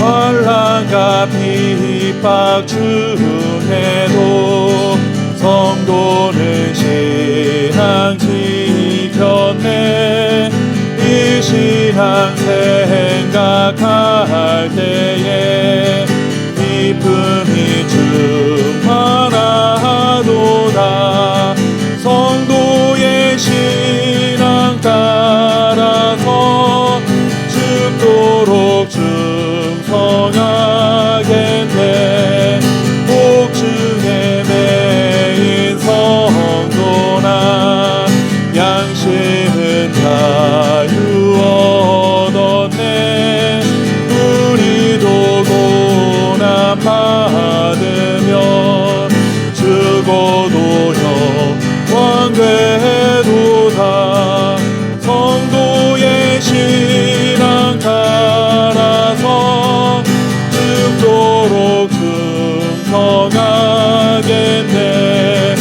환난과 핍박 중에도 성도는 신앙 지켰네. 이 신앙 생각할 때에 기쁨이 충만하도다. 성도의 신앙 따라서 죽도록 충성하겠네. 복중에 매인 성도나 양심은 자유 얻었네. 우리도 고난 받으며 죽어도 영원 되도다. 성도의 신앙 따라서 죽도록 충성하겠네.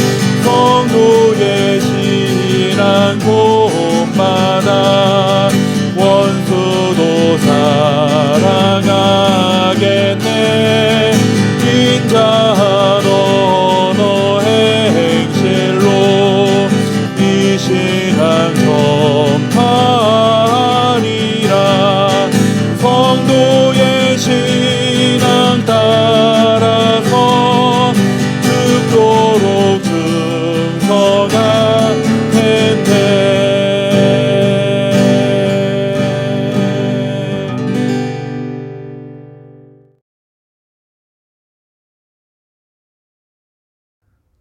성도의 신앙 곳마다 원수도 사랑하겠네. 인자한 언어 행실로 이 신앙 전파하리라. 성도의 신앙 따라서 죽도록 충성하겠네.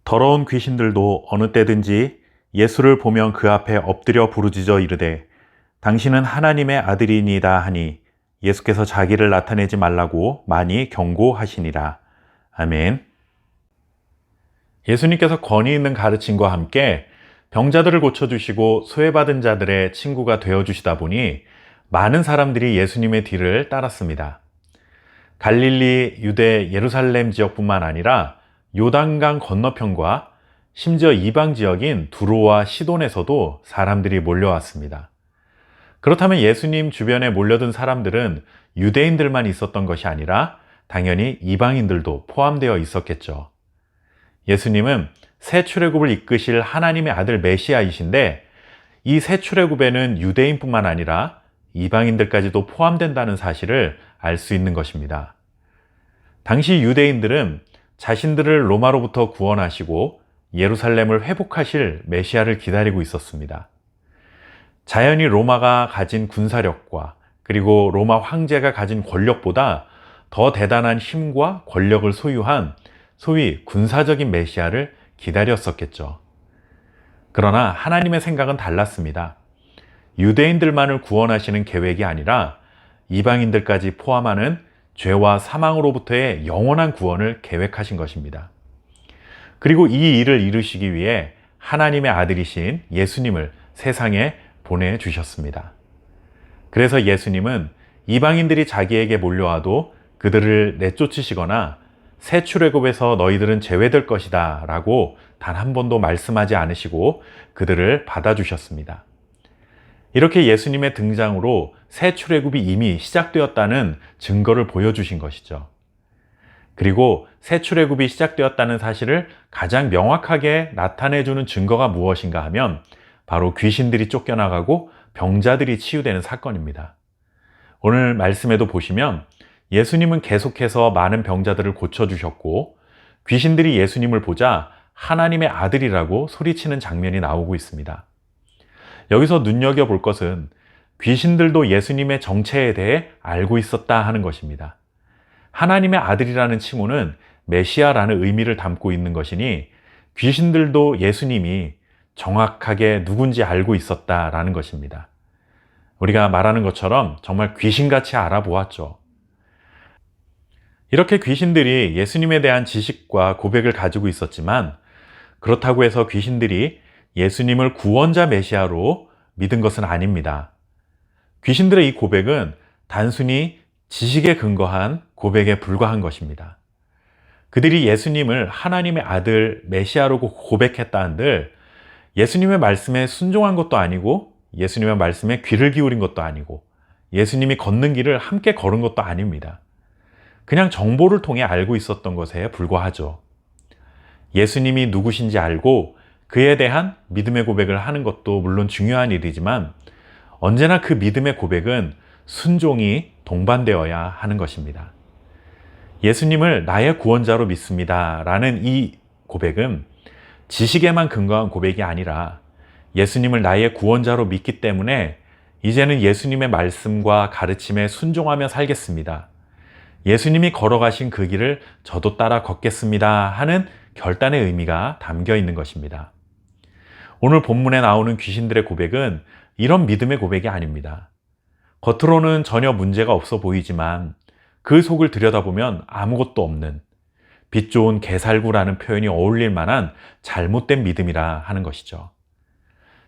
더러운 귀신들도 어느 때든지 예수를 보면 그 앞에 엎드려 부르짖어 이르되 당신은 하나님의 아들이니이다 하니 예수께서 자기를 나타내지 말라고 많이 경고하시니라. 아멘. 예수님께서 권위 있는 가르침과 함께 병자들을 고쳐주시고 소외받은 자들의 친구가 되어주시다 보니 많은 사람들이 예수님의 뒤를 따랐습니다. 갈릴리, 유대, 예루살렘 지역뿐만 아니라 요단강 건너편과 심지어 이방 지역인 두로와 시돈에서도 사람들이 몰려왔습니다. 그렇다면 예수님 주변에 몰려든 사람들은 유대인들만 있었던 것이 아니라 당연히 이방인들도 포함되어 있었겠죠. 예수님은 새 출애굽을 이끄실 하나님의 아들 메시아이신데 이 새 출애굽에는 유대인뿐만 아니라 이방인들까지도 포함된다는 사실을 알 수 있는 것입니다. 당시 유대인들은 자신들을 로마로부터 구원하시고 예루살렘을 회복하실 메시아를 기다리고 있었습니다. 자연히 로마가 가진 군사력과 그리고 로마 황제가 가진 권력보다 더 대단한 힘과 권력을 소유한 소위 군사적인 메시아를 기다렸었겠죠. 그러나 하나님의 생각은 달랐습니다. 유대인들만을 구원하시는 계획이 아니라 이방인들까지 포함하는 죄와 사망으로부터의 영원한 구원을 계획하신 것입니다. 그리고 이 일을 이루시기 위해 하나님의 아들이신 예수님을 세상에 보내주셨습니다. 그래서 예수님은 이방인들이 자기에게 몰려와도 그들을 내쫓으시거나 새 출애굽에서 너희들은 제외될 것이다 라고 단 한 번도 말씀하지 않으시고 그들을 받아주셨습니다. 이렇게 예수님의 등장으로 새 출애굽이 이미 시작되었다는 증거를 보여주신 것이죠. 그리고 새 출애굽이 시작되었다는 사실을 가장 명확하게 나타내주는 증거가 무엇인가 하면 바로 귀신들이 쫓겨나가고 병자들이 치유되는 사건입니다. 오늘 말씀에도 보시면 예수님은 계속해서 많은 병자들을 고쳐주셨고 귀신들이 예수님을 보자 하나님의 아들이라고 소리치는 장면이 나오고 있습니다. 여기서 눈여겨볼 것은 귀신들도 예수님의 정체에 대해 알고 있었다 하는 것입니다. 하나님의 아들이라는 칭호는 메시아라는 의미를 담고 있는 것이니 귀신들도 예수님이 정확하게 누군지 알고 있었다라는 것입니다. 우리가 말하는 것처럼 정말 귀신같이 알아보았죠. 이렇게 귀신들이 예수님에 대한 지식과 고백을 가지고 있었지만 그렇다고 해서 귀신들이 예수님을 구원자 메시아로 믿은 것은 아닙니다. 귀신들의 이 고백은 단순히 지식에 근거한 고백에 불과한 것입니다. 그들이 예수님을 하나님의 아들 메시아로 고백했다 한들 예수님의 말씀에 순종한 것도 아니고 예수님의 말씀에 귀를 기울인 것도 아니고 예수님이 걷는 길을 함께 걸은 것도 아닙니다. 그냥 정보를 통해 알고 있었던 것에 불과하죠. 예수님이 누구신지 알고 그에 대한 믿음의 고백을 하는 것도 물론 중요한 일이지만 언제나 그 믿음의 고백은 순종이 동반되어야 하는 것입니다. 예수님을 나의 구원자로 믿습니다 라는 이 고백은 지식에만 근거한 고백이 아니라 예수님을 나의 구원자로 믿기 때문에 이제는 예수님의 말씀과 가르침에 순종하며 살겠습니다. 예수님이 걸어가신 그 길을 저도 따라 걷겠습니다 하는 결단의 의미가 담겨 있는 것입니다. 오늘 본문에 나오는 귀신들의 고백은 이런 믿음의 고백이 아닙니다. 겉으로는 전혀 문제가 없어 보이지만 그 속을 들여다보면 아무것도 없는 빛 좋은 개살구라는 표현이 어울릴 만한 잘못된 믿음이라 하는 것이죠.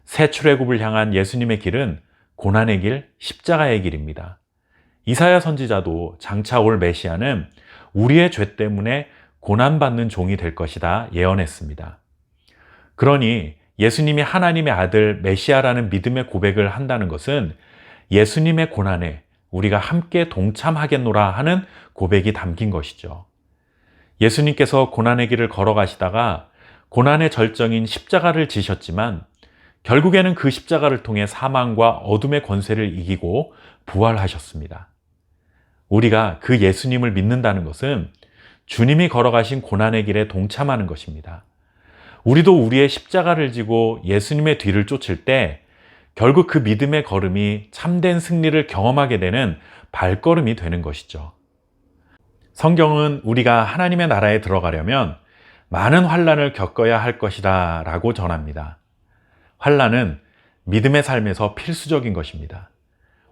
새 출애굽을 향한 예수님의 길은 고난의 길, 십자가의 길입니다. 이사야 선지자도 장차 올 메시아는 우리의 죄 때문에 고난받는 종이 될 것이다 예언했습니다. 그러니 예수님이 하나님의 아들 메시아라는 믿음의 고백을 한다는 것은 예수님의 고난에 우리가 함께 동참하겠노라 하는 고백이 담긴 것이죠. 예수님께서 고난의 길을 걸어가시다가 고난의 절정인 십자가를 지셨지만 결국에는 그 십자가를 통해 사망과 어둠의 권세를 이기고 부활하셨습니다. 우리가 그 예수님을 믿는다는 것은 주님이 걸어가신 고난의 길에 동참하는 것입니다. 우리도 우리의 십자가를 지고 예수님의 뒤를 쫓을 때 결국 그 믿음의 걸음이 참된 승리를 경험하게 되는 발걸음이 되는 것이죠. 성경은 우리가 하나님의 나라에 들어가려면 많은 환난을 겪어야 할 것이다 라고 전합니다. 환난은 믿음의 삶에서 필수적인 것입니다.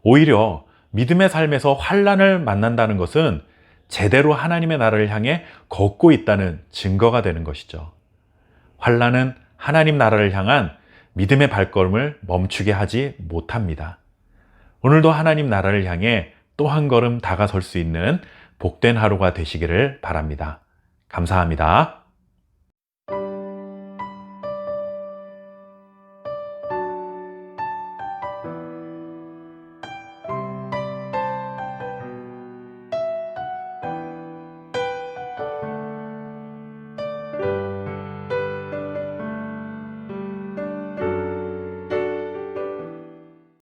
오히려 믿음의 삶에서 환난을 만난다는 것은 제대로 하나님의 나라를 향해 걷고 있다는 증거가 되는 것이죠. 환난은 하나님 나라를 향한 믿음의 발걸음을 멈추게 하지 못합니다. 오늘도 하나님 나라를 향해 또 한 걸음 다가설 수 있는 복된 하루가 되시기를 바랍니다. 감사합니다.